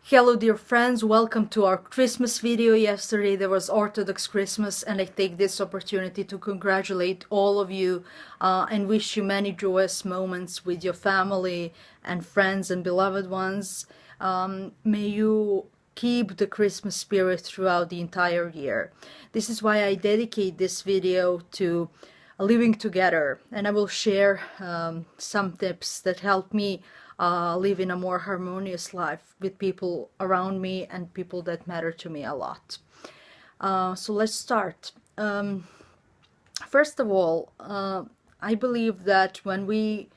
Hello dear friends, welcome to our Christmas video. Yesterday there was Orthodox Christmas, and I take this opportunity to congratulate all of you and wish you many joyous moments with your family and friends and beloved ones. May you keep the Christmas spirit throughout the entire year. This is why I dedicate this video to living together, and I will share some tips that help me live in a more harmonious life with people around me and people that matter to me a lot. So let's start. First of all, I believe that when we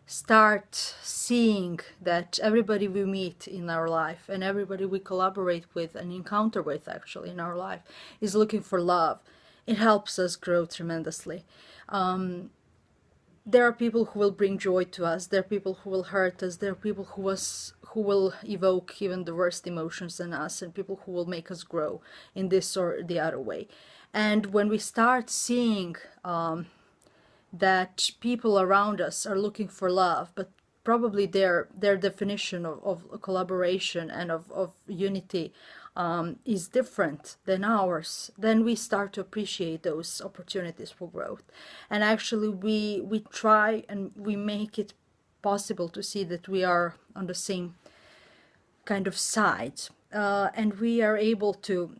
start seeing that everybody we meet in our life and everybody we collaborate with and encounter with actually in our life is looking for love, it helps us grow tremendously. There are people who will bring joy to us, there are people who will hurt us, there are people who will evoke even the worst emotions in us, and people who will make us grow in this or the other way. And when we start seeing that people around us are looking for love, but probably their definition of collaboration and of unity is different than ours, then we start to appreciate those opportunities for growth. And actually we try and we make it possible to see that we are on the same kind of side, and we are able to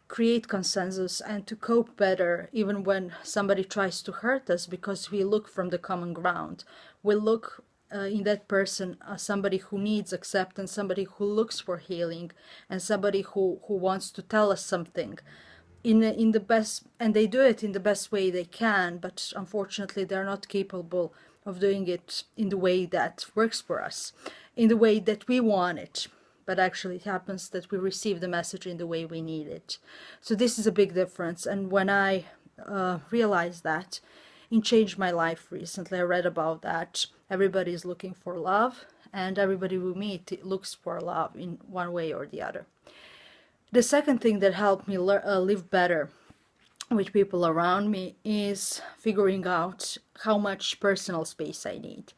create consensus and to cope better even when somebody tries to hurt us, because we look from the common ground. We look in that person somebody who needs acceptance, somebody who looks for healing, and somebody who wants to tell us something in the best, and they do it in the best way they can, but unfortunately they're not capable of doing it in the way that works for us, in the way that we want it. But actually it happens that we receive the message in the way we need it. So this is a big difference. And when I realized that, it changed my life recently. I read about that. Everybody is looking for love, and everybody we meet looks for love in one way or the other. The second thing that helped me live better with people around me is figuring out how much personal space I need.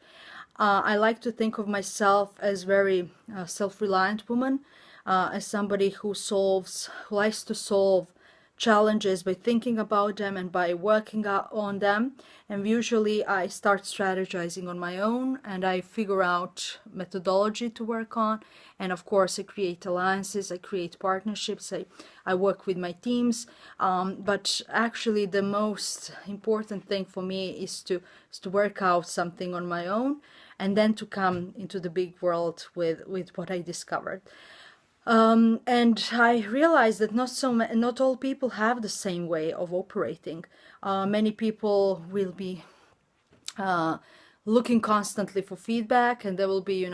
I like to think of myself as very self-reliant woman, as somebody who likes to solve challenges by thinking about them and by working on them. And usually I start strategizing on my own, and I figure out methodology to work on, and of course I create alliances, I create partnerships, I work with my teams, but actually the most important thing for me is to work out something on my own, and then to come into the big world with what I discovered. And I realized that not all people have the same way of operating. Many people will be looking constantly for feedback, and they will be,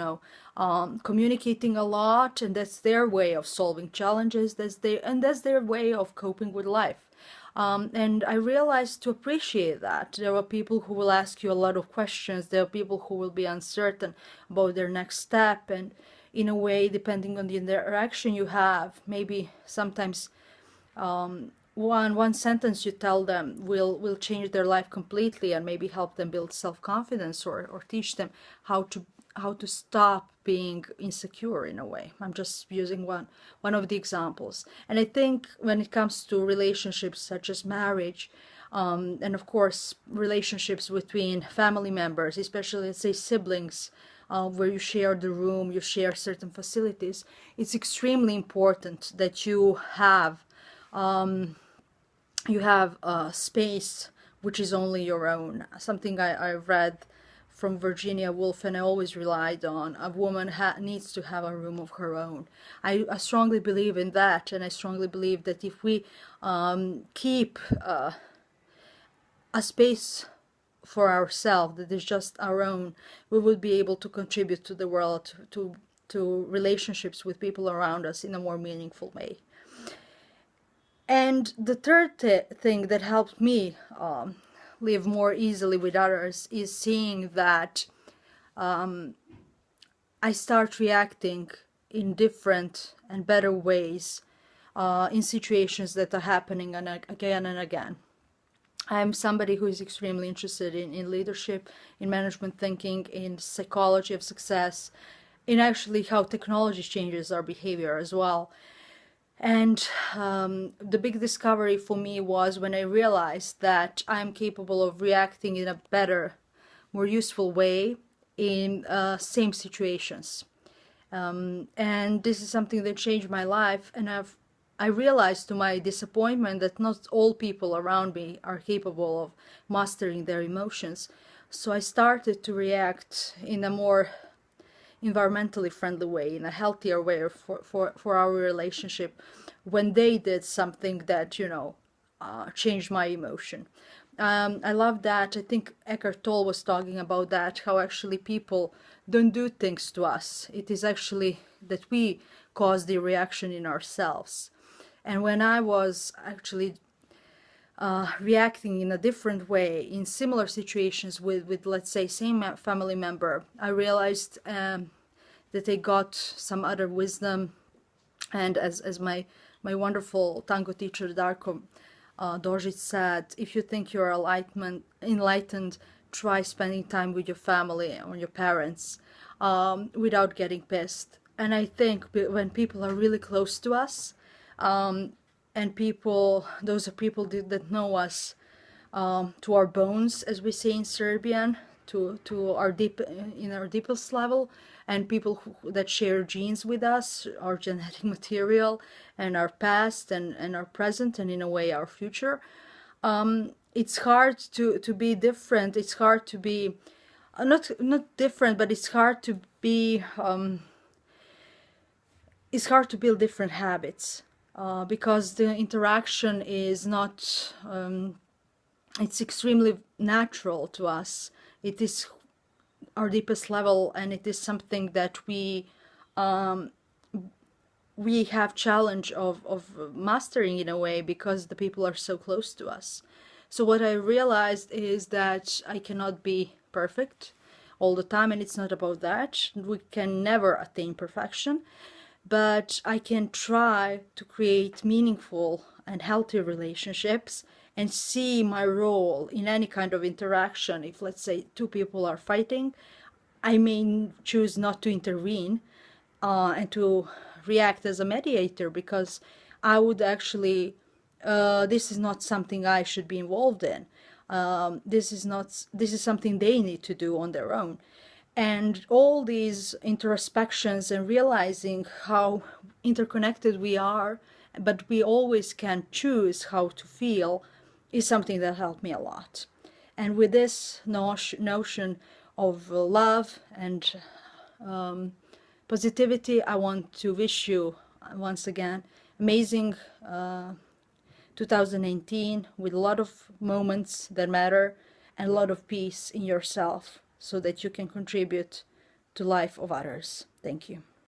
communicating a lot, and that's their way of solving challenges. That's their way of coping with life. And I realized to appreciate that. There are people who will ask you a lot of questions. There are people who will be uncertain about their next step, and in a way, depending on the interaction you have, maybe sometimes one sentence you tell them will change their life completely, and maybe help them build self-confidence, or teach them how to stop being insecure in a way. I'm just using one of the examples. And I think when it comes to relationships such as marriage, and of course relationships between family members, especially let's say siblings, where you share the room, you share certain facilities, it's extremely important that you have a space which is only your own. Something I read from Virginia Woolf, and I always relied on: a woman needs to have a room of her own. I strongly believe in that, and I strongly believe that if we keep a space for ourselves that is just our own, we will be able to contribute to the world, to relationships with people around us in a more meaningful way. And the third thing that helped me live more easily with others is seeing that I start reacting in different and better ways in situations that are happening again and again. I'm somebody who is extremely interested in leadership, in management thinking, in psychology of success, in actually how technology changes our behavior as well. And the big discovery for me was when I realized that I'm capable of reacting in a better, more useful way in same situations. And this is something that changed my life. And I realized to my disappointment that not all people around me are capable of mastering their emotions. So I started to react in a more environmentally friendly way, in a healthier way for our relationship, when they did something that, changed my emotion. I love that. I think Eckhart Tolle was talking about that, how actually people don't do things to us. It is actually that we cause the reaction in ourselves. And when I was actually reacting in a different way in similar situations with let's say, same family member, I realized that I got some other wisdom. And as my wonderful tango teacher Darko Dožić said, if you think you're enlightened, try spending time with your family or your parents without getting pissed. And I think when people are really close to us, and those are people that know us to our bones, as we say in Serbian, to our in our deepest level, and people that share genes with us, our genetic material, and our past, and our present, and in a way our future. It's hard to be different. It's hard to be not different, but it's hard to be. It's hard to build different habits because the interaction is not. It's extremely natural to us. It is our deepest level, and it is something that we have challenge of mastering in a way, because the people are so close to us. So what I realized is that I cannot be perfect all the time, and it's not about that. We can never attain perfection, but I can try to create meaningful and healthy relationships and see my role in any kind of interaction. If, let's say, two people are fighting, I may choose not to intervene and to react as a mediator, because I would actually, this is not something I should be involved in. This is something they need to do on their own. And all these introspections and realizing how interconnected we are, but we always can choose how to feel, is something that helped me a lot. And with this notion of love and positivity, I want to wish you once again amazing 2018, with a lot of moments that matter and a lot of peace in yourself, so that you can contribute to life of others. Thank you.